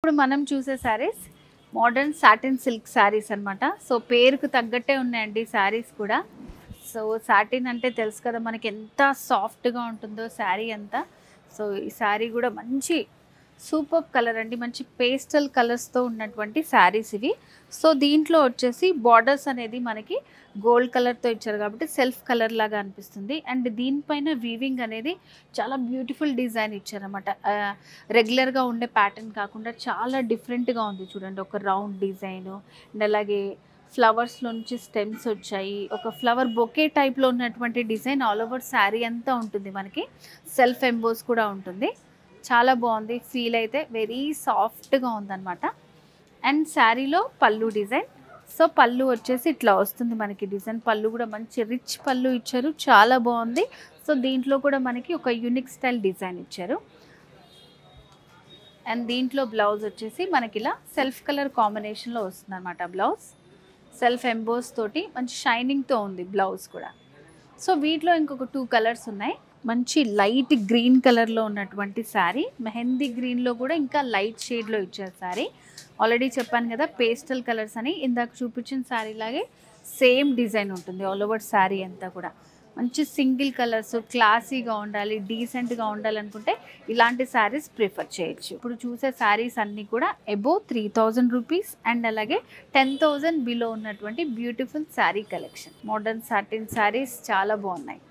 ఇప్పుడు మనం చూసే saris modern satin silk saris అనమాట. సో పేరుకు తగ్గట్టే ఉన్నాయండి శారీస్ కూడా. సో సాటిన్ అంటే తెలుసు కదా మనకి ఎంత సాఫ్ట్గా ఉంటుందో శారీ అంతా. సో ఈ శారీ కూడా మంచి సూపర్ కలర్ అండి, మంచి పేస్టల్ కలర్స్తో ఉన్నటువంటి శారీస్ ఇవి. సో దీంట్లో వచ్చేసి బార్డర్స్ అనేది మనకి గోల్డ్ కలర్తో ఇచ్చారు కాబట్టి సెల్ఫ్ కలర్ లాగా అనిపిస్తుంది. అండ్ దీనిపైన వీవింగ్ అనేది చాలా బ్యూటిఫుల్ డిజైన్ ఇచ్చారన్నమాట. రెగ్యులర్గా ఉండే ప్యాటర్న్ కాకుండా చాలా డిఫరెంట్గా ఉంది చూడండి. ఒక రౌండ్ డిజైను అండ్ అలాగే ఫ్లవర్స్లో నుంచి స్టెమ్స్ వచ్చాయి. ఒక ఫ్లవర్ బొకే టైప్లో ఉన్నటువంటి డిజైన్ ఆల్ ఓవర్ శారీ అంతా ఉంటుంది. మనకి సెల్ఫ్ ఎంబోస్ కూడా ఉంటుంది. చాలా బాగుంది, ఫీల్ అయితే వెరీ సాఫ్ట్గా ఉందన్నమాట. అండ్ శారీలో పళ్ళు డిజైన్. సో పళ్ళు వచ్చేసి ఇట్లా వస్తుంది మనకి డిజైన్. పళ్ళు కూడా మంచి రిచ్ పళ్ళు ఇచ్చారు, చాలా బాగుంది. సో దీంట్లో కూడా మనకి ఒక యూనిక్ స్టైల్ డిజైన్ ఇచ్చారు. అండ్ దీంట్లో బ్లౌజ్ వచ్చేసి మనకి ఇలా సెల్ఫ్ కలర్ కాంబినేషన్లో వస్తుంది అనమాట. బ్లౌజ్ సెల్ఫ్ ఎంబోస్ తోటి మంచి షైనింగ్తో ఉంది బ్లౌజ్ కూడా. సో వీటిలో ఇంకొక 2 కలర్స్ ఉన్నాయి. మంచి లైట్ గ్రీన్ కలర్లో ఉన్నటువంటి శారీ, మెహందీ గ్రీన్లో కూడా ఇంకా లైట్ షేడ్లో ఇచ్చారు శారీ. ఆల్రెడీ చెప్పాను కదా పేస్టల్ కలర్స్ అని. ఇందాక చూపించిన శారీ లాగే సేమ్ డిజైన్ ఉంటుంది ఆల్ ఓవర్ శారీ అంతా కూడా. మంచి సింగిల్ కలర్స్, క్లాసీగా ఉండాలి, డీసెంట్గా ఉండాలనుకుంటే ఇలాంటి శారీస్ ప్రిఫర్ చేయొచ్చు. ఇప్పుడు చూసే శారీస్ అన్నీ కూడా అబోవ్ 3000 రూపీస్ అండ్ అలాగే 10,000 బిలో ఉన్నటువంటి beautiful sari collection. Modern satin saris చాలా బాగున్నాయి.